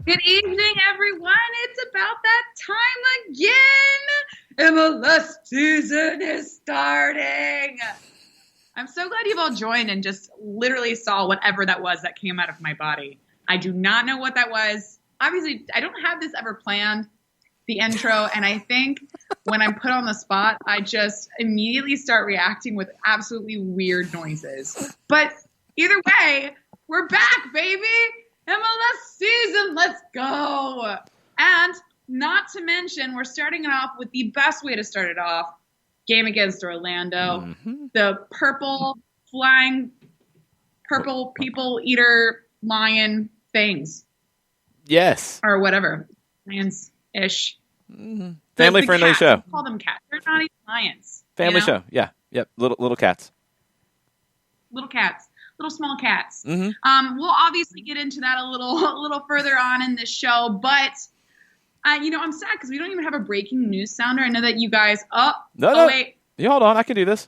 Good evening, everyone. It's about that time again. MLS season is starting. I'm so glad you've all joined and just literally saw whatever that was that came out of my body. I do not know what that was. Obviously, I don't have this ever planned, the intro, and I think when I'm put on the spot, I just immediately start reacting with absolutely weird noises. But either way, we're back, baby. MLS season, let's go. And not to mention, we're starting it off with the best way to start it off. Game against Orlando. Mm-hmm. The flying purple people eater lion things. Yes. Or whatever. Lions-ish. Mm-hmm. Family-friendly show. Call them cats. They're not even lions. Family show. Yeah. Yep. Little cats. Little cats. Little small cats. Mm-hmm. We'll obviously get into that a little further on in this show, but I'm sad because we don't even have a breaking news sounder. I know that you guys. No. Wait. You hold on. I can do this.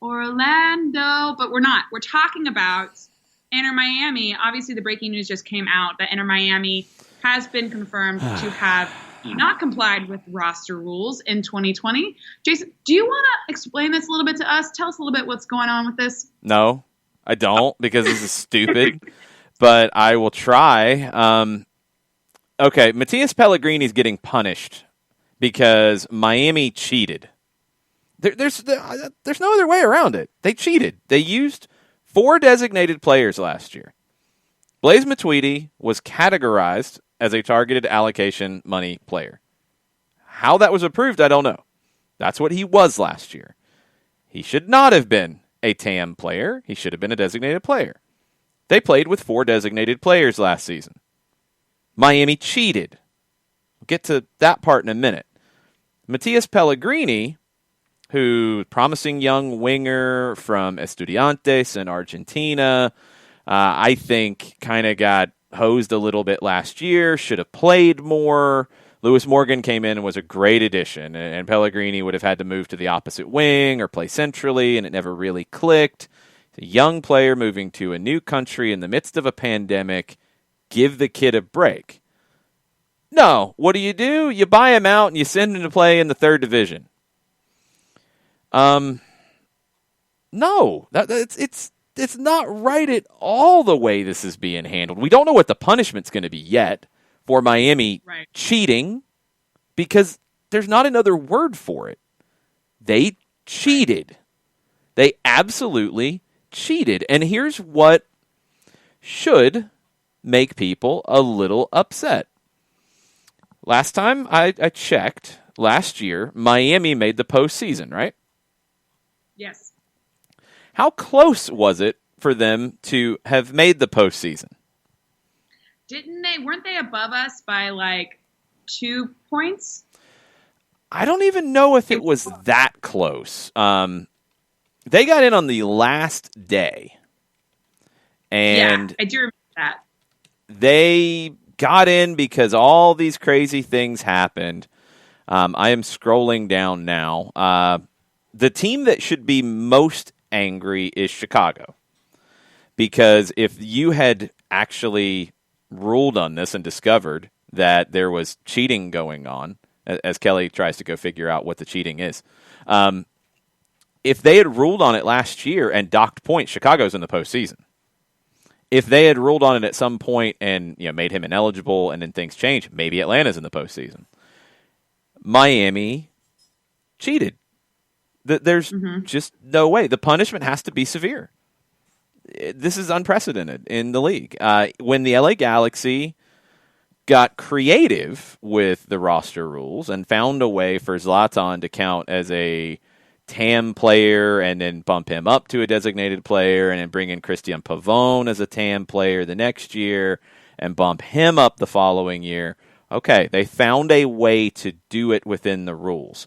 Orlando, but we're not. We're talking about Inter Miami. Obviously, the breaking news just came out that Inter Miami has been confirmed to have not complied with roster rules in 2020. Jason, do you want to explain this a little bit to us? Tell us a little bit what's going on with this. No, I don't, because this is stupid, but I will try. Okay, Matthias Pellegrini's getting punished because Miami cheated. There's no other way around it. They cheated. They used 4 designated players last year. Blaise Matuidi was categorized as a targeted allocation money player. How that was approved, I don't know. That's what he was last year. He should not have been a TAM player. He should have been a designated player. They played with 4 designated players last season. Miami cheated. We'll get to that part in a minute. Matthias Pellegrini, who promising young winger from Estudiantes in Argentina, I think kind of got hosed a little bit last year, should have played more. Lewis Morgan came in and was a great addition, and Pellegrini would have had to move to the opposite wing or play centrally, and it never really clicked. He's a young player moving to a new country in the midst of a pandemic. Give the kid a break. No, what do? You buy him out and you send him to play in the 3rd division. No, it's not right at all the way this is being handled. We don't know what the punishment's going to be yet for Miami cheating, because there's not another word for it. They cheated. They absolutely cheated. And here's what should make people a little upset. Last time I checked, last year, Miami made the postseason, right? Yes. How close was it for them to have made the postseason? Weren't they above us by like 2 points? I don't even know if it was that close. They got in on the last day. And yeah, I do remember that. They got in because all these crazy things happened. I am scrolling down now. The team that should be most angry is Chicago, because if you had actually ruled on this and discovered that there was cheating going on, as Kelly tries to go figure out what the cheating is, if they had ruled on it last year and docked points, Chicago's in the postseason. If they had ruled on it at some point and made him ineligible and then things change, maybe Atlanta's in the postseason. Miami cheated. There's just no way. The punishment has to be severe. This is unprecedented in the league. When the LA Galaxy got creative with the roster rules and found a way for Zlatan to count as a TAM player and then bump him up to a designated player and then bring in Christian Pavone as a TAM player the next year, and bump him up the following year. Okay, they found a way to do it within the rules.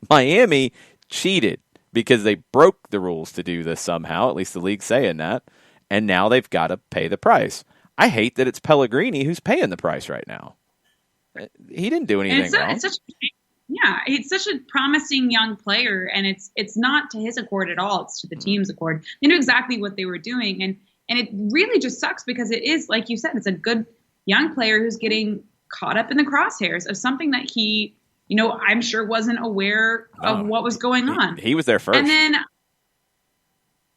Miami cheated because they broke the rules to do this somehow, at least the league's saying that, and now they've got to pay the price. I hate that it's Pellegrini who's paying the price right now. He didn't do anything wrong. He's such a promising young player, and it's not to his accord at all. It's to the team's accord. They knew exactly what they were doing, and it really just sucks because it is, like you said, it's a good young player who's getting caught up in the crosshairs of something that he, I'm sure wasn't aware of what was going on. He was there first. And then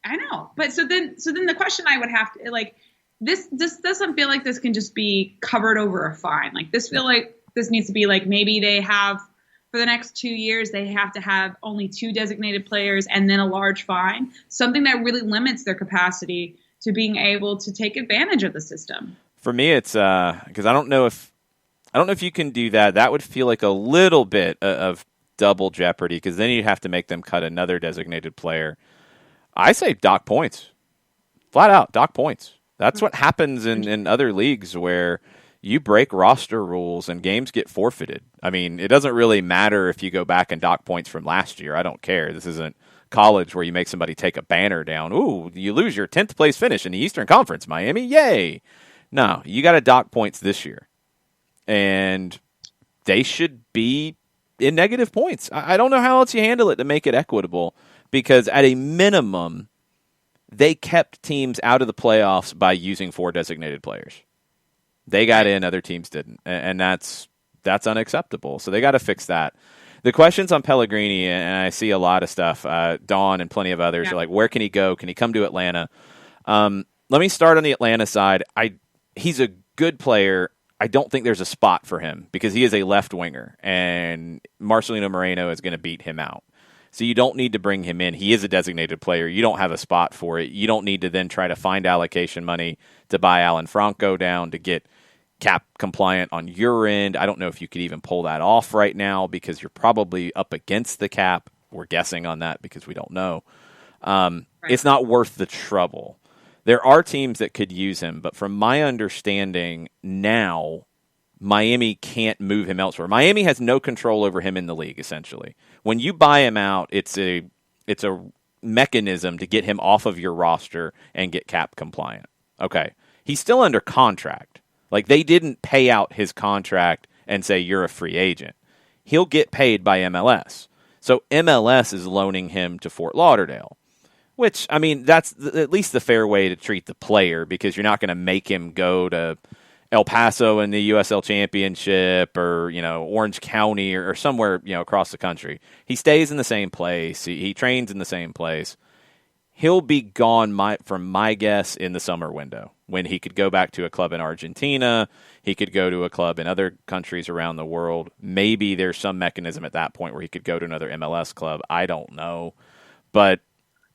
I know, but so then the question I would have to, like, this doesn't feel like this can just be covered over a fine. Like, this feel like this needs to be like, maybe they have, for the next 2 years, they have to have only 2 designated players and then a large fine, something that really limits their capacity to being able to take advantage of the system. For me, it's because I don't know if you can do that. That would feel like a little bit of double jeopardy, because then you'd have to make them cut another designated player. I say dock points. Flat out, dock points. That's what happens in other leagues where you break roster rules and games get forfeited. I mean, it doesn't really matter if you go back and dock points from last year. I don't care. This isn't college where you make somebody take a banner down. Ooh, you lose your 10th place finish in the Eastern Conference, Miami. Yay. No, you got to dock points this year. And they should be in negative points. I don't know how else you handle it to make it equitable, because at a minimum, they kept teams out of the playoffs by using 4 designated players. They got in, other teams didn't, and that's unacceptable. So they got to fix that. The questions on Pellegrini, and I see a lot of stuff, Dawn and plenty of others are like, where can he go? Can he come to Atlanta? Let me start on the Atlanta side. He's a good player. I don't think there's a spot for him because he is a left winger, and Marcelino Moreno is going to beat him out. So you don't need to bring him in. He is a designated player. You don't have a spot for it. You don't need to then try to find allocation money to buy Alan Franco down to get cap compliant on your end. I don't know if you could even pull that off right now because you're probably up against the cap. We're guessing on that because we don't know. Right. It's not worth the trouble. There are teams that could use him, but from my understanding now, Miami can't move him elsewhere. Miami has no control over him in the league, essentially. When you buy him out, it's a mechanism to get him off of your roster and get cap compliant. Okay. He's still under contract. Like, they didn't pay out his contract and say you're a free agent. He'll get paid by MLS. So MLS is loaning him to Fort Lauderdale. Which, I mean, that's at least the fair way to treat the player, because you're not going to make him go to El Paso in the USL Championship or, Orange County or somewhere, across the country. He stays in the same place. He trains in the same place. He'll be gone, from my guess, in the summer window, when he could go back to a club in Argentina. He could go to a club in other countries around the world. Maybe there's some mechanism at that point where he could go to another MLS club. I don't know. But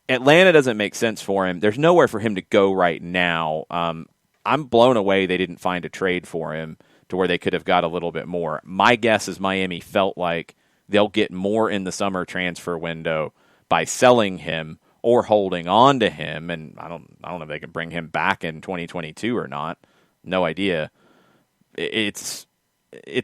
Atlanta doesn't make sense for him. There's nowhere for him to go right now. I'm blown away they didn't find a trade for him to where they could have got a little bit more. My guess is Miami felt like they'll get more in the summer transfer window by selling him or holding on to him. And I don't know if they can bring him back in 2022 or not. No idea. It's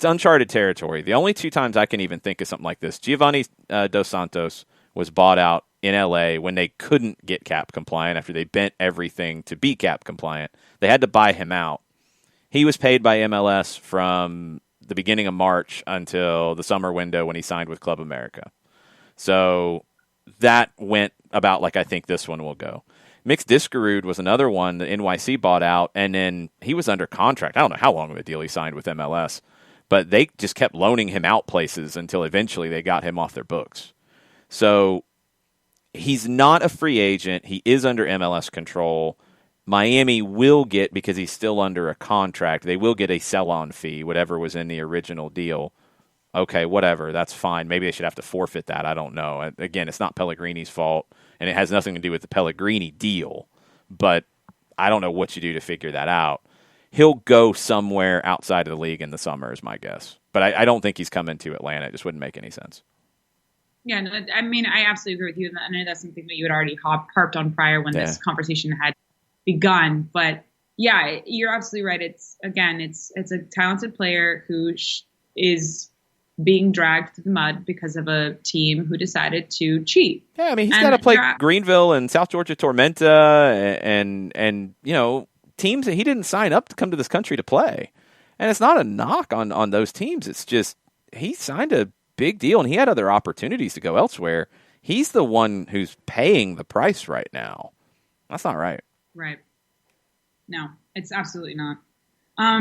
uncharted territory. The only 2 times I can even think of something like this, Giovanni Dos Santos was bought out in LA when they couldn't get cap compliant after they bent everything to be cap compliant. They had to buy him out. He was paid by MLS from the beginning of March until the summer window when he signed with Club America. So that went about like I think this one will go. Mix Diskerud was another one that NYC bought out, and then he was under contract. I don't know how long of a deal he signed with MLS, but they just kept loaning him out places until eventually they got him off their books. So he's not a free agent. He is under MLS control. Miami will get, because he's still under a contract, they will get a sell-on fee, whatever was in the original deal. Okay, whatever, that's fine. Maybe they should have to forfeit that. I don't know. Again, it's not Pellegrini's fault, and it has nothing to do with the Pellegrini deal, but I don't know what you do to figure that out. He'll go somewhere outside of the league in the summer is my guess. But I don't think he's coming to Atlanta. It just wouldn't make any sense. Yeah, no, I mean, I absolutely agree with you. I know that's something that you had already harped on prior when this conversation had begun. But Yeah, you're absolutely right. It's a talented player who is being dragged through the mud because of a team who decided to cheat. Yeah, I mean, he's got to play Greenville and South Georgia Tormenta and teams that he didn't sign up to come to this country to play. And it's not a knock on those teams. It's just he signed a big deal and he had other opportunities to go elsewhere. He's the one who's paying the price right now. That's not right. Right. No, it's absolutely not.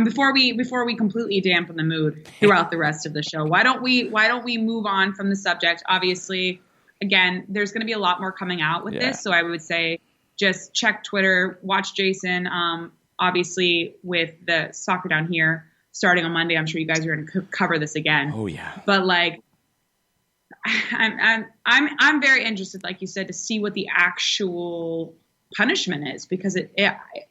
Before we completely dampen the mood throughout the rest of the show, why don't we move on from the subject? Obviously, again, there's going to be a lot more coming out with this, so I would say just check Twitter, watch Jason. Obviously, with the soccer down here starting on Monday, I'm sure you guys are going to cover this again. Oh yeah. But like, I'm very interested, like you said, to see what the actual punishment is, because it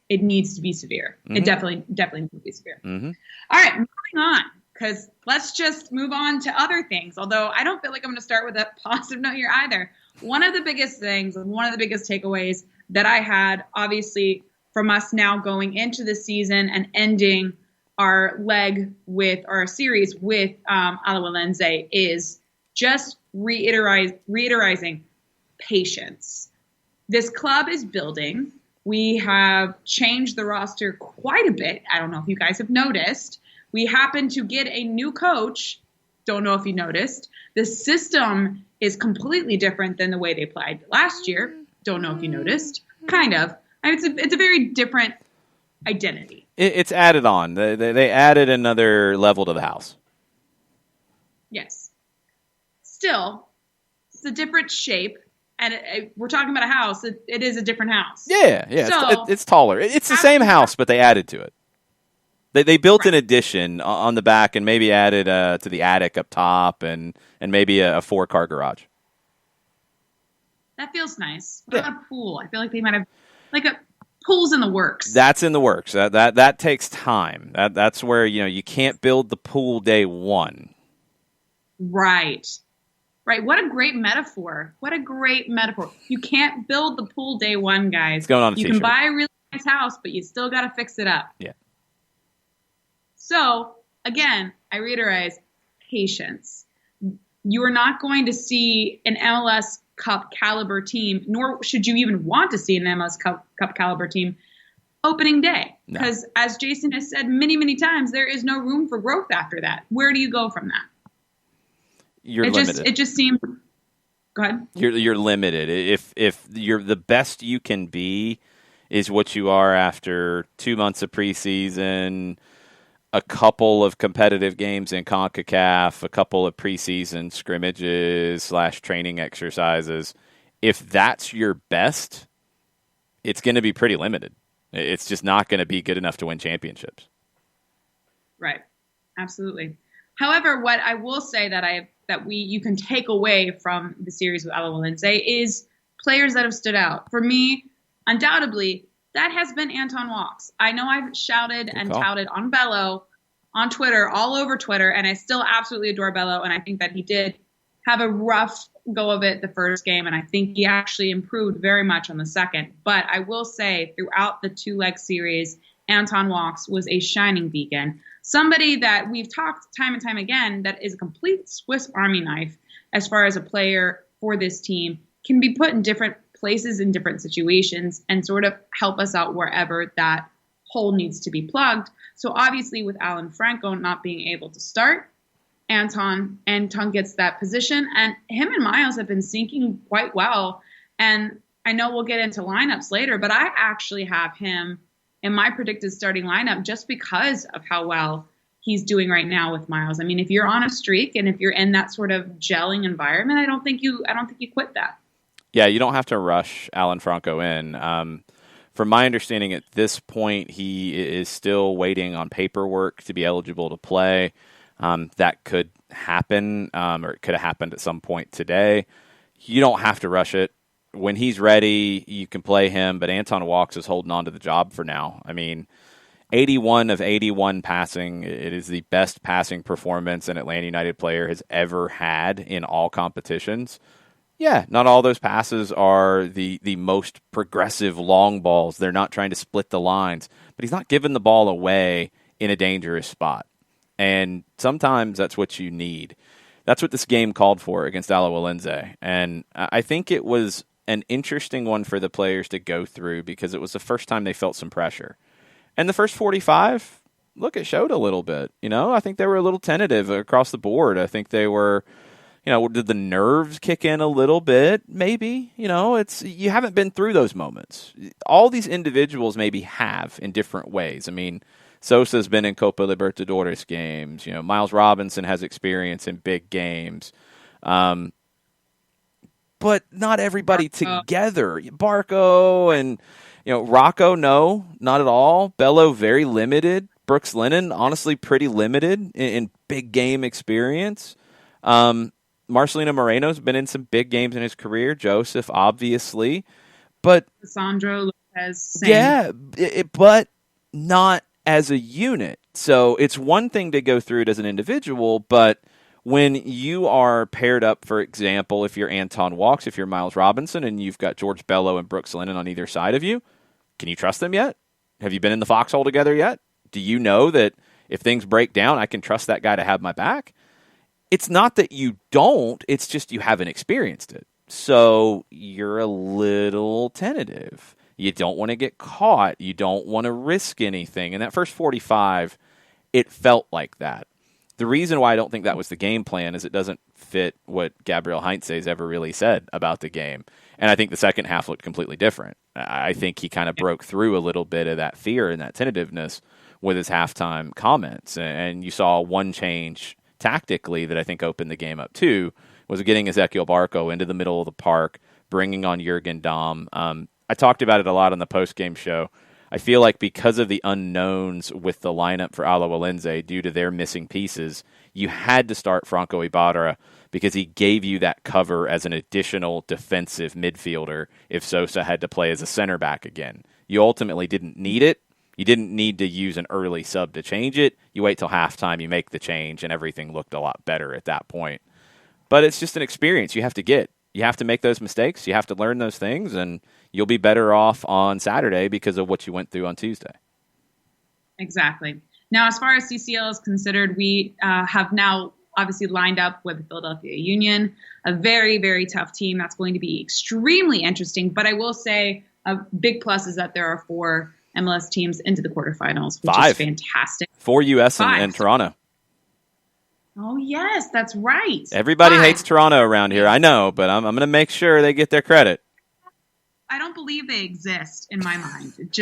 needs to be severe. Mm-hmm. It definitely needs to be severe. Mm-hmm. All right, moving on, because let's just move on to other things. Although I don't feel like I'm going to start with a positive note here either. One of the biggest things, one of the biggest takeaways that I had, obviously, from us now going into the season and ending our series with Alajuelense is just reiterating patience. This club is building. We have changed the roster quite a bit. I don't know if you guys have noticed. We happen to get a new coach. Don't know if you noticed. The system is completely different than the way they played last year. Don't know if you noticed. Kind of. It's a very different identity. It's added on. They added another level to the house. Yes. Still, it's a different shape. And we're talking about a house. It is a different house. Yeah. So, it's taller. It's the same house, but they added to it. They built an addition on the back and maybe added to the attic up top and maybe a 4-car garage. That feels nice. What about a pool? I feel like they might have pool's in the works. That's in the works. That takes time. That's where you can't build the pool day one. Right. What a great metaphor. You can't build the pool day one, guys. It's going on a t-shirt. You can buy a really nice house, but you still got to fix it up. Yeah. So, again, I reiterate, patience. You are not going to see an MLS Cup caliber team, nor should you even want to see an MLS Cup caliber team opening day. Because as Jason has said many, many times, there is no room for growth after that. Where do you go from that? You're limited. It just seems. Go ahead. You're limited. If you're the best you can be, is what you are after 2 months of preseason, a couple of competitive games in CONCACAF, a couple of preseason scrimmages / training exercises. If that's your best, it's going to be pretty limited. It's just not going to be good enough to win championships. Right. Absolutely. However, what I will say that you can take away from the series with Alajuelense is players that have stood out. For me, undoubtedly, that has been Anton Walkes. I know I've shouted and touted on Bello, on Twitter, all over Twitter, and I still absolutely adore Bello, and I think that he did have a rough go of it the first game, and I think he actually improved very much on the second. But I will say, throughout the 2-leg series, Anton Walkes was a shining beacon. Somebody that we've talked time and time again that is a complete Swiss Army knife as far as a player for this team, can be put in different places in different situations and sort of help us out wherever that hole needs to be plugged. So obviously with Alan Franco not being able to start, Anton gets that position, and him and Miles have been syncing quite well. And I know we'll get into lineups later, but I actually have him in my predicted starting lineup just because of how well he's doing right now with Miles. I mean, if you're on a streak and if you're in that sort of gelling environment, I don't think you quit that. Yeah, you don't have to rush Alan Franco in. From my understanding, at this point, he is still waiting on paperwork to be eligible to play. That could happen, or it could have happened at some point today. You don't have to rush it. When he's ready, you can play him, but Anton Walkes is holding on to the job for now. I mean, 81 of 81 passing. It is the best passing performance an Atlanta United player has ever had in all competitions. Yeah, not all those passes are the most progressive long balls. They're not trying to split the lines, but he's not giving the ball away in a dangerous spot. And sometimes that's what you need. That's what this game called for against Alajuelense. And I think it was an interesting one for the players to go through because it was the first time they felt some pressure. And the first 45, look, it showed a little bit. I think they were a little tentative across the board. I think they were, did the nerves kick in a little bit? Maybe. You haven't been through those moments. All these individuals maybe have in different ways. I mean, Sosa's been in Copa Libertadores games. Miles Robinson has experience in big games. But not everybody together. Barco and, Rocco, no, not at all. Bello, very limited. Brooks Lennon, honestly, pretty limited in big game experience. Marcelino Moreno's been in some big games in his career. Joseph, obviously. But Sandro Lopez, same. Yeah, but not as a unit. So it's one thing to go through it as an individual, but when you are paired up, for example, if you're Anton Walks, if you're Miles Robinson, and you've got George Bello and Brooks Lennon on either side of you, can you trust them yet? Have you been in the foxhole together yet? Do you know that if things break down, I can trust that guy to have my back? It's not that you don't, it's just you haven't experienced it. So you're a little tentative. You don't want to get caught. You don't want to risk anything. And that first 45, it felt like that. The reason why I don't think that was the game plan is it doesn't fit what Gabriel Heinze's ever really said about the game. And I think the second half looked completely different. I think he kind of broke through a little bit of that fear and that tentativeness with his halftime comments. And you saw one change tactically that I think opened the game up too, was getting Ezequiel Barco into the middle of the park, bringing on Jurgen Damm. I talked about it a lot on the post-game show. I feel like because of the unknowns with the lineup for Alajuelense due to their missing pieces, you had to start Franco Ibarra because he gave you that cover as an additional defensive midfielder if Sosa had to play as a center back again. You ultimately didn't need it. You didn't need to use an early sub to change it. You wait till halftime, you make the change, and everything looked a lot better at that point. But it's just an experience you have to get. You have to make those mistakes. You have to learn those things, and you'll be better off on Saturday because of what you went through on Tuesday. Exactly. Now, as far as CCL is considered, we have now obviously lined up with the Philadelphia Union, a very, very tough team. That's going to be extremely interesting. But I will say a big plus is that there are 4 MLS teams into the quarterfinals, which 5. is fantastic. 4 U.S. and Toronto. Oh, yes, that's right. Everybody 5. hates Toronto around here. I know, but I'm going to make sure they get their credit. I don't believe they exist in my mind. It's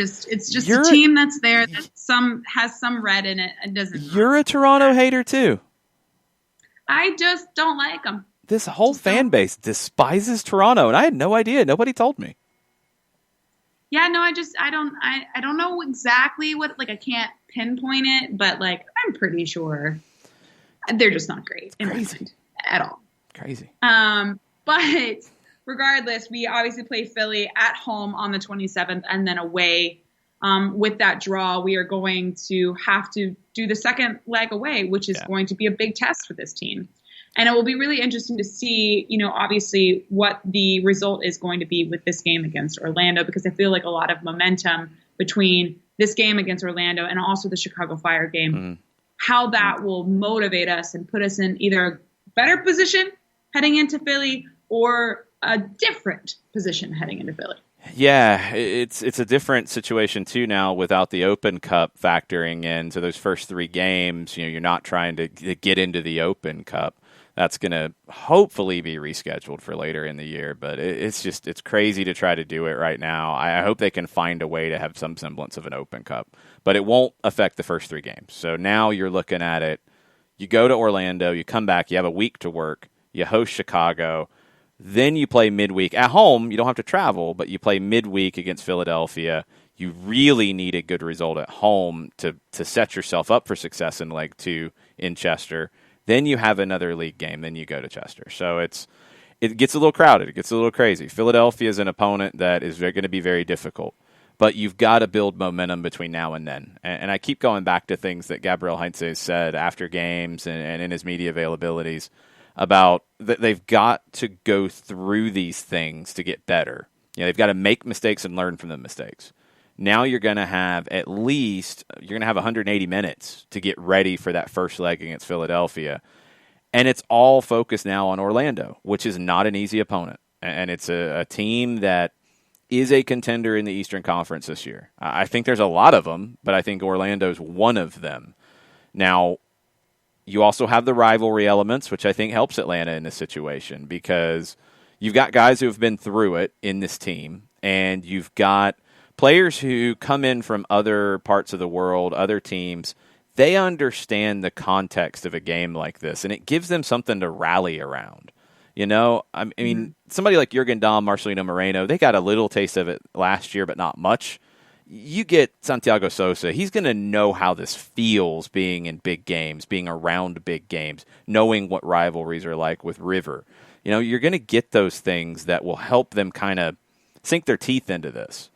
just a team that's there that has some red in it and doesn't. You're a Toronto hater too. I just don't like them. This whole fan base despises Toronto, and I had no idea. Nobody told me. Yeah, no, I don't know exactly what, I can't pinpoint it, but I'm pretty sure they're just not great in my mind at all. Crazy. But regardless, we obviously play Philly at home on the 27th and then away. With that draw, we are going to have to do the second leg away, which is going to be a big test for this team. And it will be really interesting to see, obviously what the result is going to be with this game against Orlando, because I feel like a lot of momentum between this game against Orlando and also the Chicago Fire game, how that will motivate us and put us in either a better position heading into Philly or a different position heading into Philly. Yeah, it's a different situation too now without the Open Cup factoring in. So those first 3 games, you're not trying to get into the Open Cup. That's going to hopefully be rescheduled for later in the year, but it's crazy to try to do it right now. I hope they can find a way to have some semblance of an Open Cup, but it won't affect the first 3 games. So now you're looking at it. You go to Orlando, you come back, you have a week to work, you host Chicago, then you play midweek at home. You don't have to travel, but you play midweek against Philadelphia. You really need a good result at home to set yourself up for success in leg 2 in Chester. Then you have another league game. Then you go to Chester. So it gets a little crowded. It gets a little crazy. Philadelphia is an opponent that is going to be very difficult. But you've got to build momentum between now and then. And I keep going back to things that Gabriel Heinze said after games and in his media availabilities about that they've got to go through these things to get better. They've got to make mistakes and learn from the mistakes. Now you're going to have 180 minutes to get ready for that first leg against Philadelphia. And it's all focused now on Orlando, which is not an easy opponent. And it's a team that is a contender in the Eastern Conference this year. I think there's a lot of them, but I think Orlando's one of them. Now, you also have the rivalry elements, which I think helps Atlanta in this situation because you've got guys who have been through it in this team, and you've got players who come in from other parts of the world, other teams. They understand the context of a game like this, and it gives them something to rally around. You know, I mean, somebody like Jurgen Damm, Marcelino Moreno, they got a little taste of it last year, but not much. You get Santiago Sosa, he's going to know how this feels being in big games, being around big games, knowing what rivalries are like with River. You know, you're going to get those things that will help them kind of sink their teeth into this.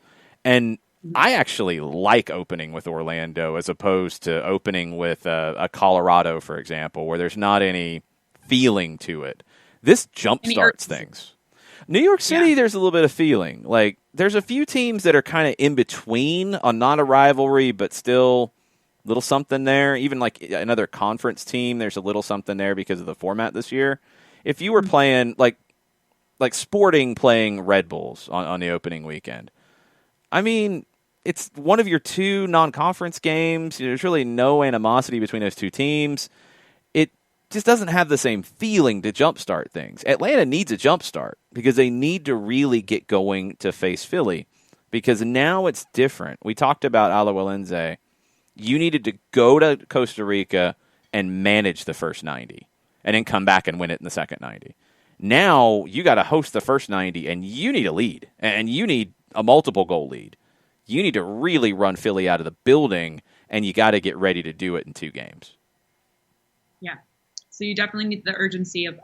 And I actually like opening with Orlando as opposed to opening with a Colorado, for example, where there's not any feeling to it. This jumpstarts things. New York City, there's a little bit of feeling. Like, there's a few teams that are kind of in between on not a rivalry, but still a little something there. Even like another conference team, there's a little something there because of the format this year. If you were playing, like Sporting playing Red Bulls on the opening weekend, I mean, it's one of your two non-conference games. There's really no animosity between those two teams. It just doesn't have the same feeling to jumpstart things. Atlanta needs a jumpstart because they need to really get going to face Philly because now it's different. We talked about Alajuelense. You needed to go to Costa Rica and manage the first 90 and then come back and win it in the second 90. Now you got to host the first 90 and you need a lead and you need a multiple goal lead. You need to really run Philly out of the building and you got to get ready to do it in 2 games. Yeah. So you definitely need the urgency of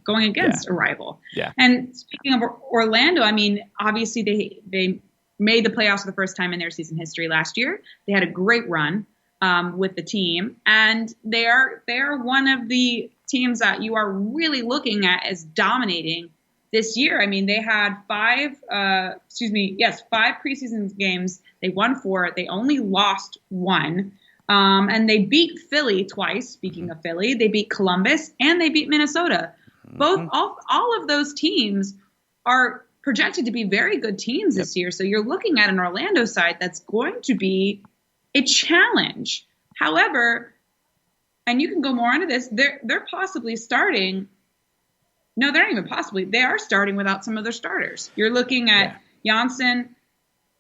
going against a rival. Yeah. And speaking of Orlando, I mean, obviously they made the playoffs for the first time in their season history last year. They had a great run with the team, and they are one of the teams that you are really looking at as dominating this year. I mean, they had 5 preseason games. They won 4. They only lost 1. And they beat Philly twice. Speaking of Philly, they beat Columbus and they beat Minnesota. All of those teams are projected to be very good teams this year. So you're looking at an Orlando side that's going to be a challenge. However, and you can go more into this, they're possibly starting. No, they're not even possibly. They are starting without some of their starters. You're looking at Janssen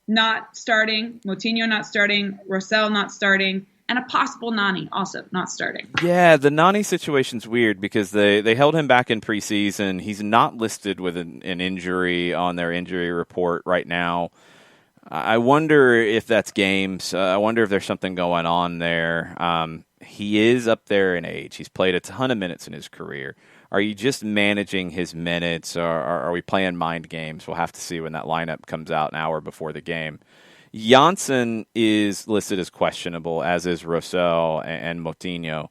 not starting, Moutinho not starting, Rosell not starting, and a possible Nani also not starting. Yeah, the Nani situation's weird because they held him back in preseason. He's not listed with an injury on their injury report right now. I wonder if that's games. I wonder if there's something going on there. He is up there in age. He's played a ton of minutes in his career. Are you just managing his minutes, or are we playing mind games? We'll have to see when that lineup comes out an hour before the game. Janssen is listed as questionable, as is Rosell and Moutinho.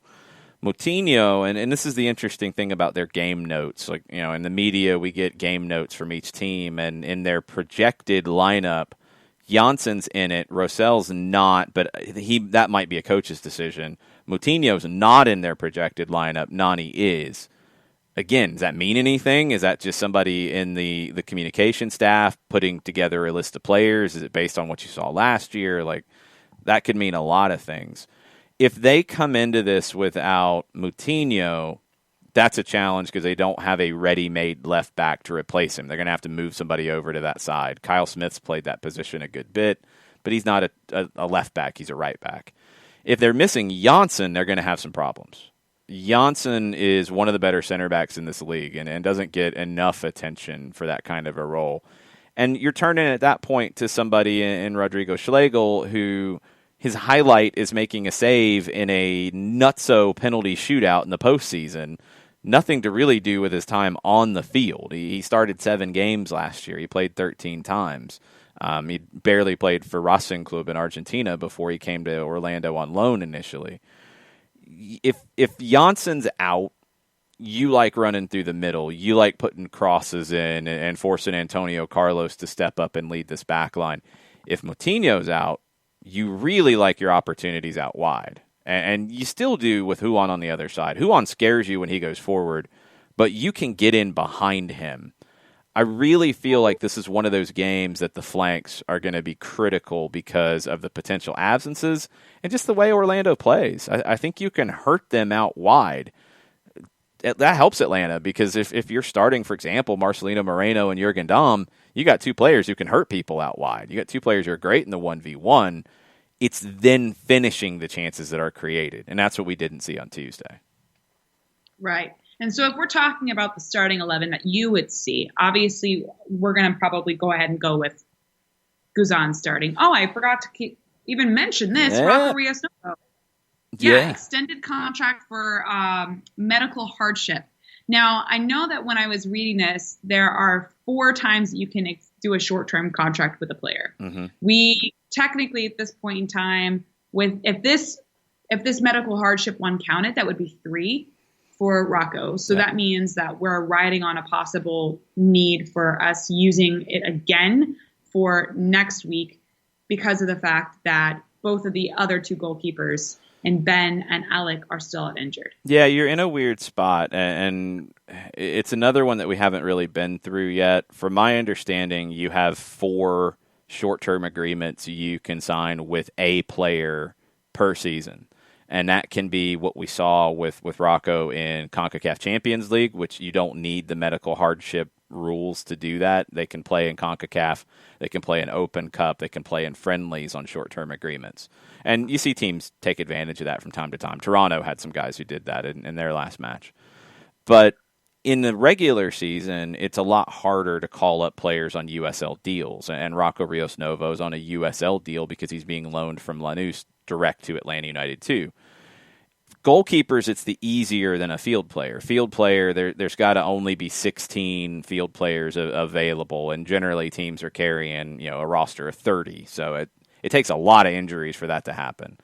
Moutinho, and this is the interesting thing about their game notes. Like, you know, in the media, we get game notes from each team, and in their projected lineup, Janssen's in it. Rosell's not, but that might be a coach's decision. Moutinho's not in their projected lineup. Nani is. Again, does that mean anything? Is that just somebody in the communication staff putting together a list of players? Is it based on what you saw last year? Like, that could mean a lot of things. If they come into this without Moutinho, that's a challenge because they don't have a ready-made left back to replace him. They're going to have to move somebody over to that side. Kyle Smith's played that position a good bit, but he's not a left back. He's a right back. If they're missing Janssen, they're going to have some problems. Janssen is one of the better center backs in this league and doesn't get enough attention for that kind of a role. And you're turning at that point to somebody in Rodrigo Schlegel who his highlight is making a save in a nutso penalty shootout in the postseason. Nothing to really do with his time on the field. He started 7 games last year. He played 13 times. He barely played for Racing Club in Argentina before he came to Orlando on loan initially. If Janssen's out, you like running through the middle. You like putting crosses in and forcing Antonio Carlos to step up and lead this back line. If Moutinho's out, you really like your opportunities out wide. And you still do with Huan on the other side. Huan scares you when he goes forward, but you can get in behind him. I really feel like this is one of those games that the flanks are going to be critical because of the potential absences and just the way Orlando plays. I think you can hurt them out wide. That helps Atlanta because if you're starting, for example, Marcelino Moreno and Jurgen Damm, you got two players who can hurt people out wide. You got two players who are great in the 1v1. It's then finishing the chances that are created, and that's what we didn't see on Tuesday. Right. And so if we're talking about the starting 11 that you would see, obviously we're going to probably go ahead and go with Guzan starting. Oh, I forgot to even mention this. Yeah. Rocco Rios Novo. Yeah, extended contract for medical hardship. Now, I know that when I was reading this, there are 4 times that you can do a short-term contract with a player. Mm-hmm. We technically at this point in time, if this medical hardship one counted, that would be 3 for Rocco. So that means that we're riding on a possible need for us using it again for next week because of the fact that both of the other 2 goalkeepers and Ben and Alec are still injured. Yeah, you're in a weird spot, and it's another one that we haven't really been through yet. From my understanding, you have 4 short-term agreements you can sign with a player per season. And that can be what we saw with Rocco in CONCACAF Champions League, which you don't need the medical hardship rules to do that. They can play in CONCACAF. They can play in Open Cup. They can play in friendlies on short-term agreements. And you see teams take advantage of that from time to time. Toronto had some guys who did that in their last match. But in the regular season, it's a lot harder to call up players on USL deals. And Rocco Rios Novo is on a USL deal because he's being loaned from Lanús direct to Atlanta United too. Goalkeepers, it's the easier than a field player. Field player, there's got to only be 16 field players available, and generally teams are carrying a roster of 30. So it takes a lot of injuries for that to happen.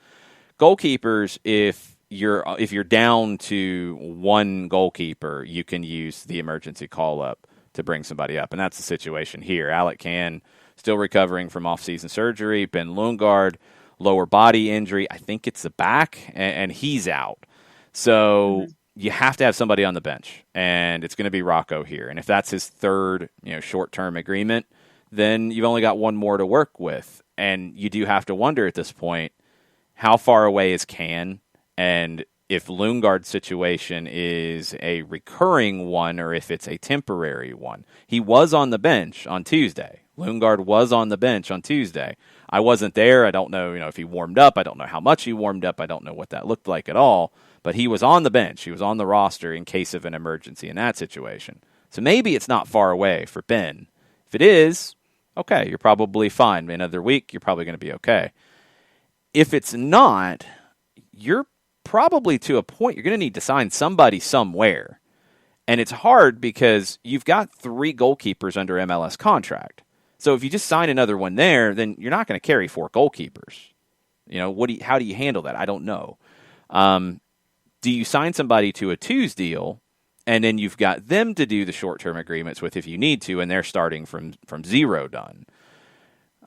Goalkeepers, if you're down to 1 goalkeeper, you can use the emergency call up to bring somebody up, and that's the situation here. Alec Can still recovering from off-season surgery. Ben Lundgaard, lower body injury. I think it's the back, and he's out. So you have to have somebody on the bench, and it's going to be Rocco here. And if that's his 3rd short-term agreement, then you've only got 1 more to work with. And you do have to wonder at this point, how far away is Can? And if Lundgaard's situation is a recurring one or if it's a temporary one. He was on the bench on Tuesday. Lundgaard was on the bench on Tuesday. I wasn't there. I don't know, if he warmed up. I don't know how much he warmed up. I don't know what that looked like at all. But he was on the bench. He was on the roster in case of an emergency in that situation. So maybe it's not far away for Ben. If it is, okay, you're probably fine. Another week, you're probably going to be okay. If it's not, you're probably to a point you're going to need to sign somebody somewhere. And it's hard because you've got 3 goalkeepers under MLS contract. So if you just sign another one there, then you're not going to carry 4 goalkeepers. How do you handle that? I don't know. Do you sign somebody to a 2s deal, and then you've got them to do the short-term agreements with if you need to, and they're starting from 0 done?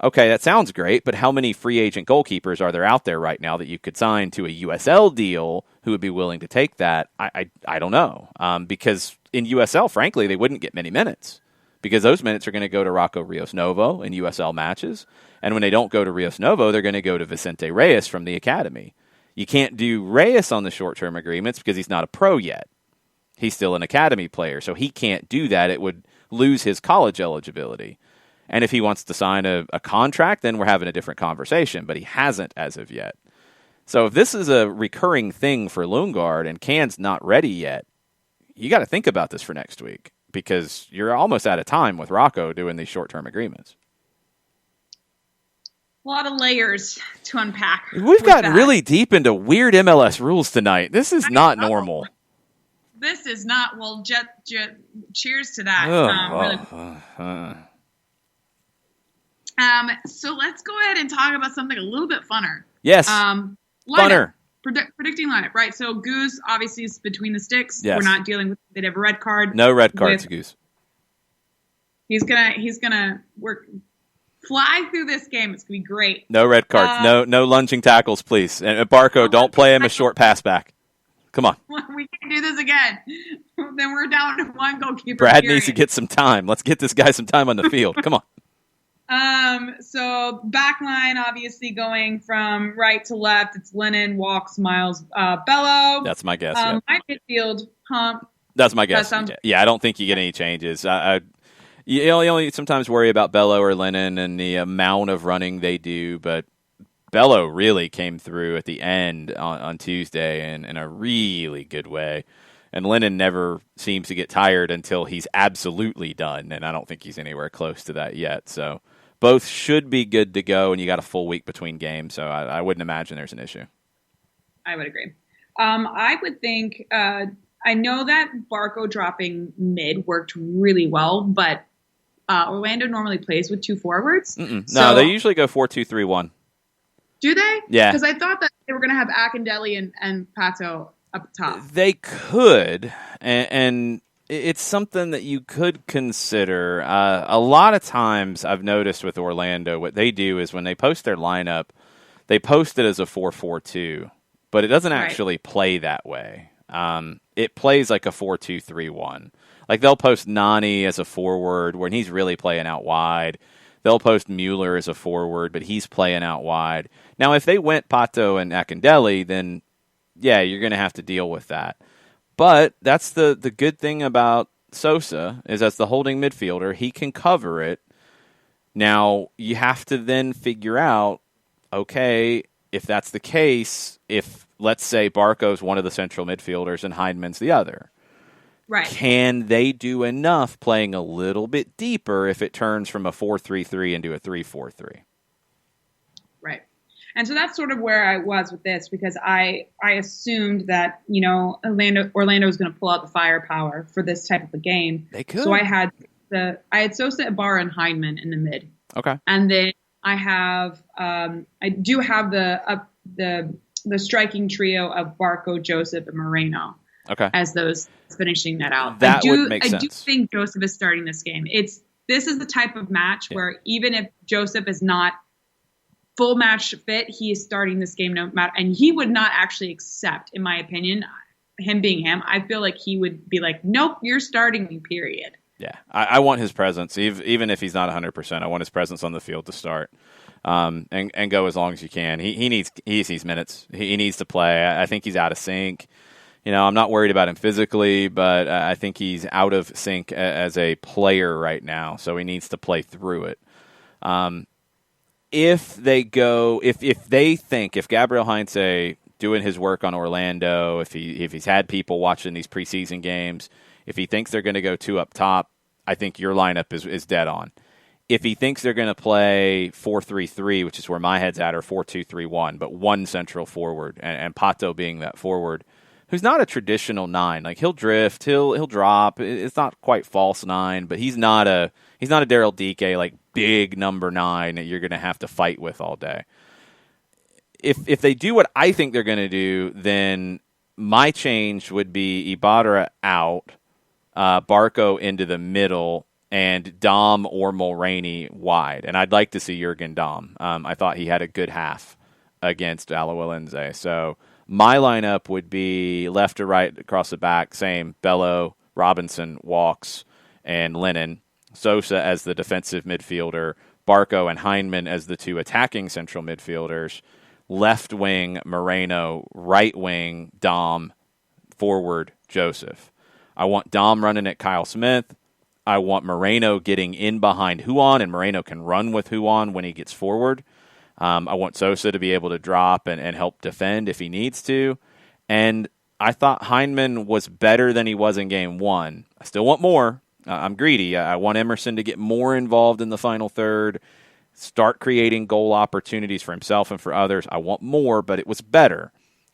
Okay, that sounds great, but how many free agent goalkeepers are there out there right now that you could sign to a USL deal who would be willing to take that? I don't know. Because in USL, frankly, they wouldn't get many minutes. Because those minutes are going to go to Rocco Rios Novo in USL matches. And when they don't go to Rios Novo, they're going to go to Vicente Reyes from the academy. You can't do Reyes on the short-term agreements because he's not a pro yet. He's still an academy player, so he can't do that. It would lose his college eligibility. And if he wants to sign a contract, then we're having a different conversation, but he hasn't as of yet. So if this is a recurring thing for Lundgaard and Can's not ready yet, you got to think about this for next week. Because you're almost out of time with Rocco doing these short-term agreements. A lot of layers to unpack. We've gotten really deep into weird MLS rules tonight. This is not normal. This is not. Well, cheers to that. So let's go ahead and talk about something a little bit funner. Yes. Funner. Predicting lineup, right? So Goose obviously is between the sticks. Yes. We're not dealing with. They'd have a red card. No red cards, Goose. He's gonna work. fly through this game. It's going to be great. No red cards. No lunging tackles, please. And Barco, don't play him a short pass back. Come on. We can't do this again. Then we're down to one goalkeeper. Brad needs to get some time. Let's get this guy some time on the field. Come on. So back line, obviously going from right to left. It's Lennon, Walks, Miles, Bello. That's my guess. My midfield, Hump. That's my guess. Yeah, I don't think you get any changes. You only sometimes worry about Bello or Lennon and the amount of running they do, but Bello really came through at the end on Tuesday in a really good way. And Lennon never seems to get tired until he's absolutely done, and I don't think he's anywhere close to that yet. So both should be good to go, and you got a full week between games, so I wouldn't imagine there's an issue. I would agree. I would think I know that Barco dropping mid worked really well, but Orlando normally plays with two forwards. No, they usually go 4-2-3-1. Do they? Yeah. Because I thought that they were going to have Akindelli and Pato up top. They could, and it's something that you could consider. A lot of times I've noticed with Orlando, what they do is when they post their lineup, they post it as a 4-4-2, but it doesn't actually play that way. It plays like a 4-2-3-1. Like they'll post Nani as a forward when he's really playing out wide. They'll post Mueller as a forward, but he's playing out wide. Now, if they went Pato and Akindelli, then, yeah, you're going to have to deal with that. But that's the good thing about Sosa is as the holding midfielder, he can cover it. Now, you have to then figure out, okay, if that's the case, if, let's say, Barco's one of the central midfielders and Heineman's the other. Right. Can they do enough playing a little bit deeper if it turns from a 4-3-3 into a 3-4-3? Right. And so that's sort of where I was with this because I assumed that, Orlando was going to pull out the firepower for this type of a game. They could. So I had Sosa, Ibarra, and Heinemann in the mid. Okay. And then I do have the striking trio of Barco, Joseph, and Moreno. Okay. As those finishing that out. That would make sense. I do think Joseph is starting this game. This is the type of match where even if Joseph is not full match fit, he is starting this game no matter, and he would not actually accept, in my opinion, him being him. I feel like he would be like, nope, you're starting me, period. Yeah, I want his presence, even if he's not 100%. I want his presence on the field to start, and go as long as you can. He needs minutes. He needs to play. I think he's out of sync. I'm not worried about him physically, but I think he's out of sync as a player right now, so he needs to play through it. If Gabriel Heinze doing his work on Orlando, if he's had people watching these preseason games, if he thinks they're going to go two up top, I think your lineup is dead on. If he thinks they're going to play 4-3-3, which is where my head's at, or 4-2-3-1, but one central forward, and Pato being that forward, who's not a traditional 9. Like he'll drift, he'll drop. It's not quite false 9, but he's not a Daryl Dike like big number 9 that you're going to have to fight with all day. If they do what I think they're going to do, then my change would be Ibarra out, Barco into the middle, and Dom or Mulroney wide. And I'd like to see Jurgen Dom. I thought he had a good half against Alajuelense. So my lineup would be left to right across the back, same Bello, Robinson, Walks, and Lennon. Sosa as the defensive midfielder, Barco and Heinemann as the two attacking central midfielders, left wing Moreno, right wing Dom, forward Joseph. I want Dom running at Kyle Smith. I want Moreno getting in behind Huon, and Moreno can run with Huon when he gets forward. I want Sosa to be able to drop and help defend if he needs to. And I thought Heinemann was better than he was in game one. I still want more. I'm greedy. I want Emerson to get more involved in the final third, start creating goal opportunities for himself and for others. I want more, but it was better.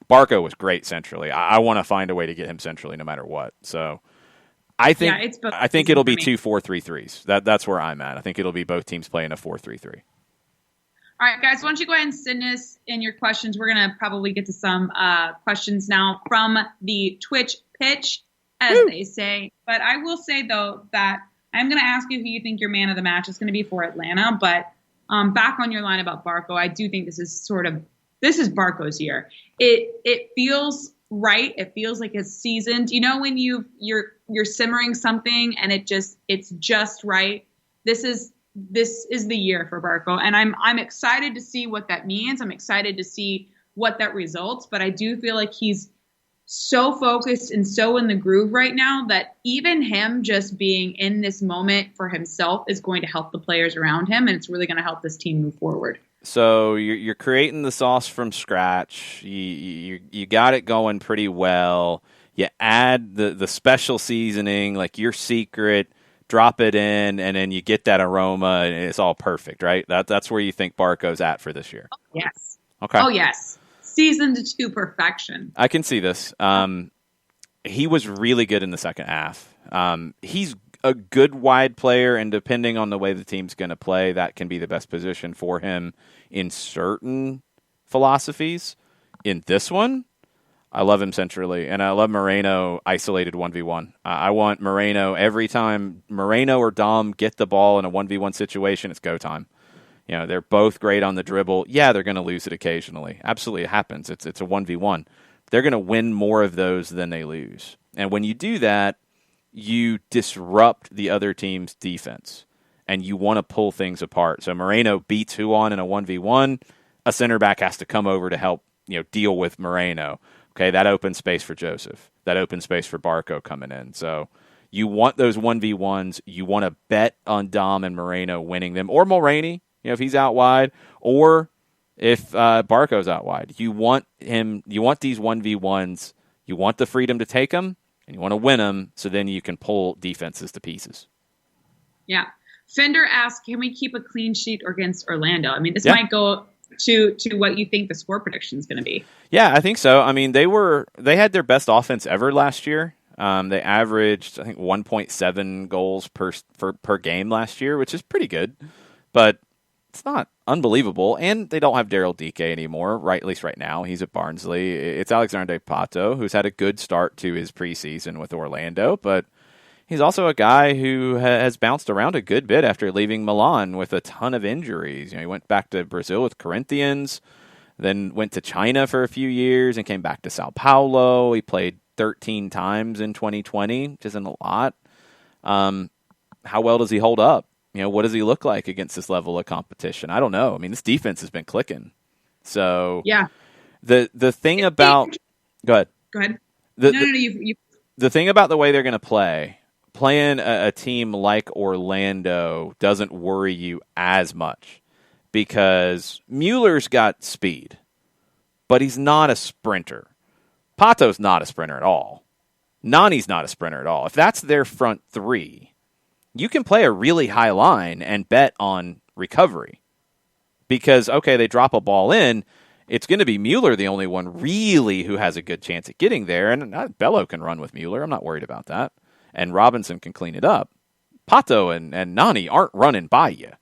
Barco was great centrally. I want to find a way to get him centrally no matter what. So I think it'll be 2 4-3-3s. That's where I'm at. I think it'll be both teams playing a 4-3-3. All right, guys, why don't you go ahead and send us in your questions. We're going to probably get to some questions now from the Twitch pitch, as they say. But I will say, though, that I'm going to ask you who you think your man of the match is going to be for Atlanta. But Back on your line about Barco, I do think this is Barco's year. It feels right. It feels like it's seasoned. You know when you're simmering something and it's just right. This is the year for Barco, and I'm excited to see what that means. I'm excited to see what that results, but I do feel like he's so focused and so in the groove right now that even him just being in this moment for himself is going to help the players around him, and it's really going to help this team move forward. So you're creating the sauce from scratch. You got it going pretty well. You add the special seasoning, like your secret, drop it in, and then you get that aroma, and it's all perfect, right? That's where you think Barco's at for this year. Oh, yes. Okay. Oh, yes. Seasoned to perfection. I can see this. He was really good in the second half. He's a good wide player, and depending on the way the team's going to play, that can be the best position for him in certain philosophies. In this one, I love him centrally, and I love Moreno isolated 1v1. I want Moreno every time Moreno or Dom get the ball in a 1v1 situation, it's go time. You know, they're both great on the dribble. Yeah, they're going to lose it occasionally. Absolutely, it happens. It's a 1v1. They're going to win more of those than they lose. And when you do that, you disrupt the other team's defense, and you want to pull things apart. So Moreno beats Huon in a 1v1. A center back has to come over to help, deal with Moreno. Okay, that opens space for Joseph. That opens space for Barco coming in. So you want those 1v1s. You want to bet on Dom and Moreno winning them, or Mulroney, if he's out wide, or if Barco's out wide. You want these 1v1s. You want the freedom to take them, and you want to win them, so then you can pull defenses to pieces. Yeah. Fender asked, can we keep a clean sheet against Orlando? I mean, this might go to what you think the score prediction is going to be. Yeah, I think so. I mean, they had their best offense ever last year. They averaged, I think, 1.7 goals per game last year, which is pretty good. But it's not unbelievable, and they don't have Daryl Dike anymore, right? At least right now, he's at Barnsley. It's Alexandre Pato, who's had a good start to his preseason with Orlando, but he's also a guy who has bounced around a good bit after leaving Milan with a ton of injuries. He went back to Brazil with Corinthians, then went to China for a few years and came back to Sao Paulo. He played 13 times in 2020, which isn't a lot. How well does he hold up? What does he look like against this level of competition? I don't know. I mean, this defense has been clicking. So yeah, the thing about go ahead. The thing about the way they're going to playing a team like Orlando doesn't worry you as much because Mueller's got speed, but he's not a sprinter. Pato's not a sprinter at all. Nani's not a sprinter at all. If that's their front three, you can play a really high line and bet on recovery. Because, okay, they drop a ball in, it's going to be Mueller the only one really who has a good chance at getting there. And Bello can run with Mueller. I'm not worried about that. And Robinson can clean it up. Pato and Nani aren't running by you.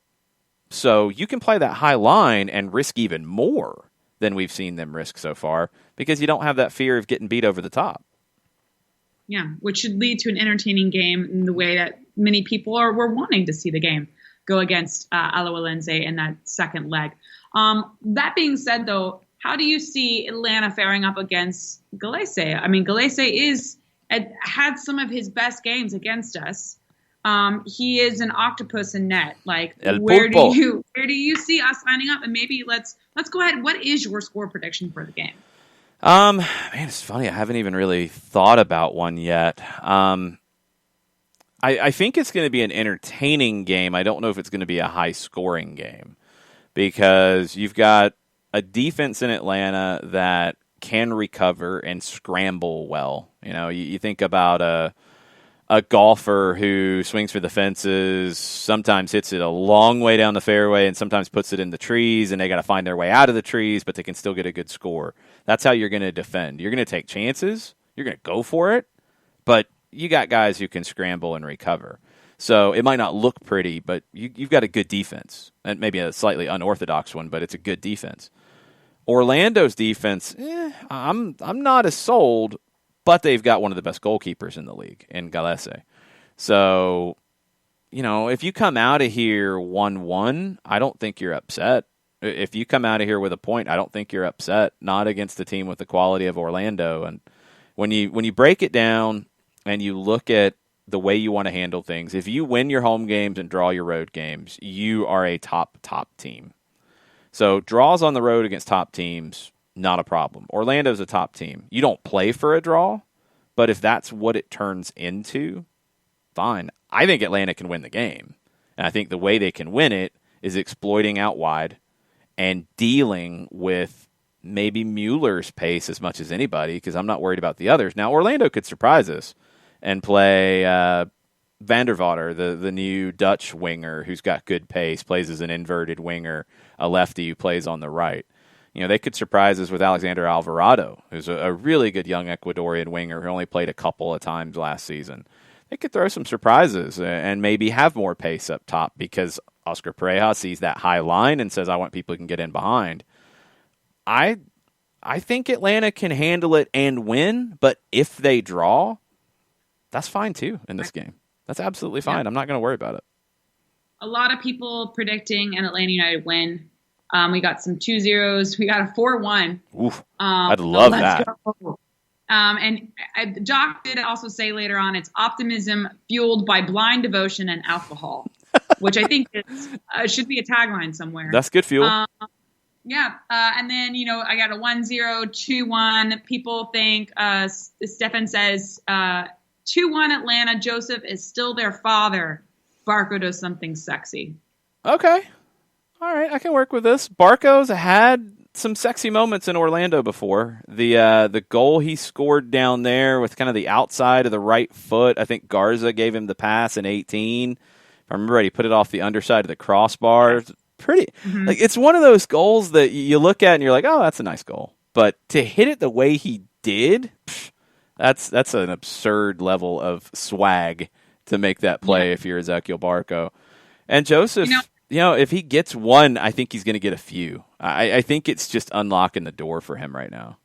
So you can play that high line and risk even more than we've seen them risk so far because you don't have that fear of getting beat over the top. Yeah, which should lead to an entertaining game in the way that many people were wanting to see the game go against Alajuelense in that second leg. That being said, though, how do you see Atlanta faring up against Galese? I mean, Galese had some of his best games against us. He is an octopus in net. Like, where do you see us lining up? And maybe let's go ahead. What is your score prediction for the game? Man, it's funny. I haven't even really thought about one yet. I think it's going to be an entertaining game. I don't know if it's going to be a high-scoring game because you've got a defense in Atlanta that can recover and scramble well. You think about a golfer who swings for the fences, sometimes hits it a long way down the fairway and sometimes puts it in the trees, and they got to find their way out of the trees, but they can still get a good score. That's how you're going to defend. You're going to take chances. You're going to go for it, but you got guys who can scramble and recover. So it might not look pretty, but you've got a good defense, and maybe a slightly unorthodox one, but it's a good defense. Orlando's defense, I'm not as sold, but they've got one of the best goalkeepers in the league in Galese. So, if you come out of here 1-1, I don't think you're upset. If you come out of here with a point, I don't think you're upset. Not against a team with the quality of Orlando. And when you break it down and you look at the way you want to handle things, if you win your home games and draw your road games, you are a top team. So draws on the road against top teams, not a problem. Orlando's a top team. You don't play for a draw, but if that's what it turns into, fine. I think Atlanta can win the game. And I think the way they can win it is exploiting out wide and dealing with maybe Mueller's pace as much as anybody, because I'm not worried about the others. Now, Orlando could surprise us and play Van der Vaart, the new Dutch winger who's got good pace, plays as an inverted winger, a lefty who plays on the right. They could surprise us with Alexander Alvarado, who's a really good young Ecuadorian winger who only played a couple of times last season. They could throw some surprises and maybe have more pace up top because Oscar Pareja sees that high line and says, I want people who can get in behind. I think Atlanta can handle it and win, but if they draw, that's fine too in this game. That's absolutely fine. Yeah. I'm not going to worry about it. A lot of people predicting an Atlanta United win. We got some 2-0s. We got a 4-1. Oof, I'd love that. Go. And Doc did also say later on, it's optimism fueled by blind devotion and alcohol, which I think should be a tagline somewhere. That's good fuel. Yeah. And then, I got a 1-0, 2-1. People think, Stefan says, 2-1 Atlanta. Joseph is still their father. Barco does something sexy. Okay. All right. I can work with this. Barco's had some sexy moments in Orlando before. The goal he scored down there with kind of the outside of the right foot. I think Garza gave him the pass in 18. If I remember right, he put it off the underside of the crossbar. Pretty. Mm-hmm. Like, it's one of those goals that you look at and you're like, oh, that's a nice goal. But to hit it the way he did, that's an absurd level of swag to make that play if you're Ezequiel Barco. And Joseph, if he gets one, I think he's going to get a few. I think it's just unlocking the door for him right now.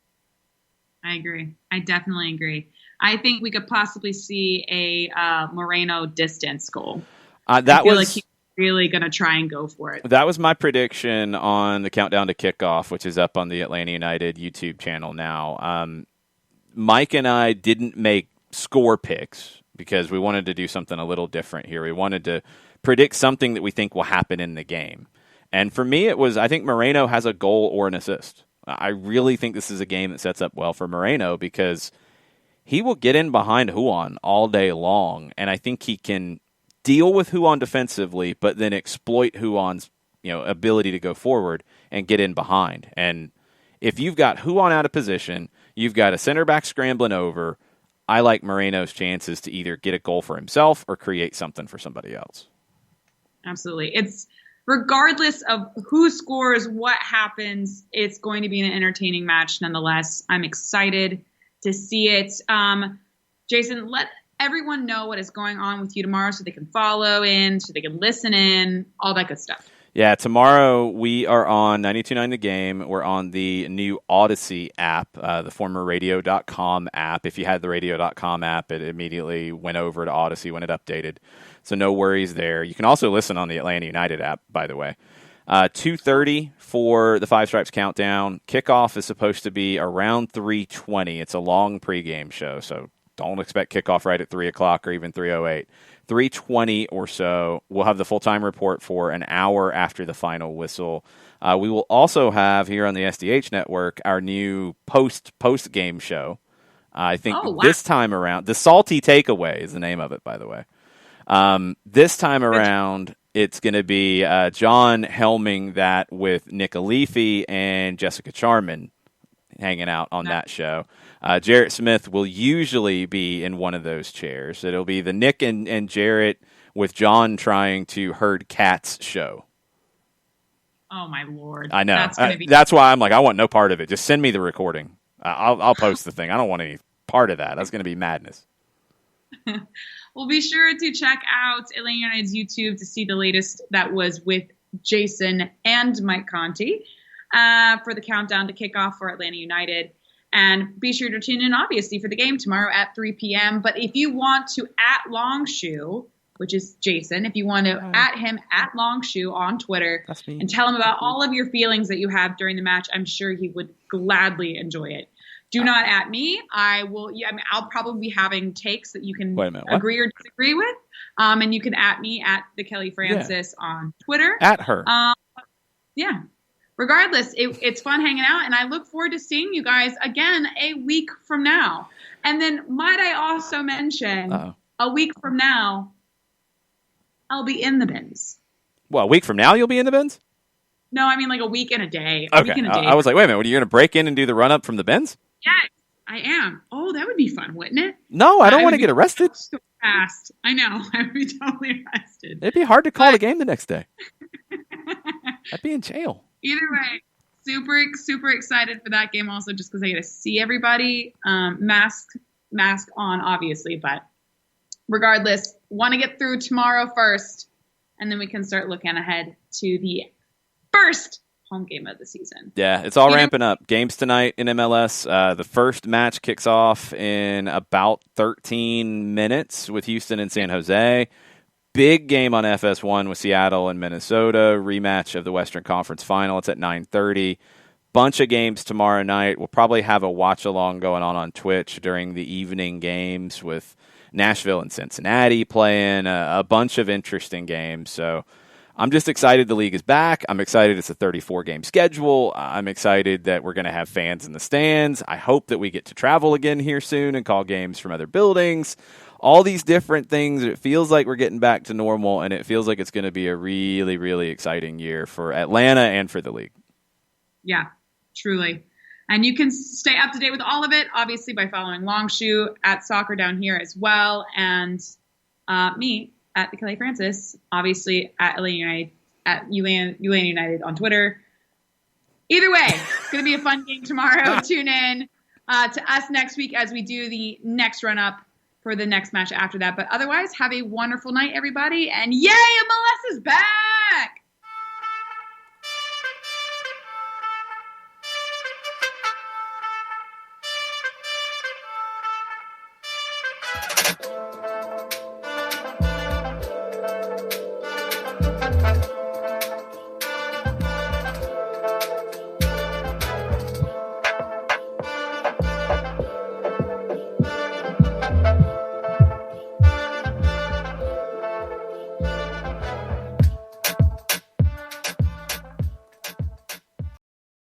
I agree. I definitely agree. I think we could possibly see a Moreno distance goal. I feel like he's really going to try and go for it. That was my prediction on the Countdown to Kickoff, which is up on the Atlanta United YouTube channel now. Mike and I didn't make score picks because we wanted to do something a little different here. We wanted to predict something that we think will happen in the game. And for me, it was, I think Moreno has a goal or an assist. I really think this is a game that sets up well for Moreno because he will get in behind Juan all day long. And I think he can deal with Juan defensively, but then exploit Juan's ability to go forward and get in behind. And if you've got Juan out of position, you've got a center back scrambling over, I like Moreno's chances to either get a goal for himself or create something for somebody else. Absolutely. It's regardless of who scores, what happens, it's going to be an entertaining match nonetheless. I'm excited to see it. Jason, let everyone know what is going on with you tomorrow so they can follow in, so they can listen in, all that good stuff. Yeah, tomorrow we are on 92.9 The Game. We're on the new Odyssey app, the former radio.com app. If you had the radio.com app, it immediately went over to Odyssey when it updated. So no worries there. You can also listen on the Atlanta United app, by the way. 2:30 for the Five Stripes Countdown. Kickoff is supposed to be around 3:20. It's a long pregame show, so don't expect kickoff right at 3 o'clock or even 3:08. 3:20 or so, we'll have the full-time report for an hour after the final whistle. We will also have here on the SDH network our new post-game show. I think this time around, the Salty Takeaway is the name of it, by the way. This time around, it's going to be John helming that with Nick Alifi and Jessica Charman hanging out on that show. Jarrett Smith will usually be in one of those chairs. It'll be the Nick and Jarrett with John trying to herd cats show. Oh, my Lord. I know. That's why I'm like, I want no part of it. Just send me the recording. I'll post the thing. I don't want any part of that. That's going to be madness. Well, be sure to check out Atlanta United's YouTube to see the latest that was with Jason and Mike Conti for the countdown to kickoff for Atlanta United. And be sure to tune in, obviously, for the game tomorrow at 3 p.m. But if you want to @Longshoe which is Jason. If you want to at him at Longshoe on Twitter and tell him about all of your feelings that you have during the match, I'm sure he would gladly enjoy it. Do not at me. I'll probably be having takes that you can agree or disagree with. And you can at me at the Kelly Francis on Twitter. At her. Yeah. Regardless, it's fun hanging out, and I look forward to seeing you guys again a week from now. And then might I also mention, a week from now, I'll be in the bins. Well, a week from now you'll be in the bins? No, I mean like a week and a day. Okay. I was like, wait a minute, are you going to break in and do the run-up from the bins? Yes, I am. Oh, that would be fun, wouldn't it? No, I don't want to get arrested. So fast. I know. I would be totally arrested. It'd be hard to call the game the next day. I'd be in jail. Either way, super excited for that game also just because I get to see everybody. Mask on, obviously, but regardless, want to get through tomorrow first, and then we can start looking ahead to the first home game of the season. Yeah, it's all ramping up. Games tonight in MLS. The first match kicks off in about 13 minutes with Houston and San Jose. Big game on FS1 with Seattle and Minnesota. Rematch of the Western Conference Final. It's at 9:30. Bunch of games tomorrow night. We'll probably have a watch-along going on Twitch during the evening games with Nashville and Cincinnati playing. A bunch of interesting games. So I'm just excited the league is back. I'm excited it's a 34-game schedule. I'm excited that we're going to have fans in the stands. I hope that we get to travel again here soon and call games from other buildings. All these different things. It feels like we're getting back to normal, and it feels like it's going to be a really, really exciting year for Atlanta and for the league. Yeah, truly. And you can stay up to date with all of it, obviously, by following Longshoe at Soccer Down Here as well, and me at the Kelly Francis, obviously at ULAN United on Twitter. Either way, it's going to be a fun game tomorrow. Tune in to us next week as we do the next run-up for the next match after that. But otherwise, have a wonderful night, everybody. And yay, MLS is back!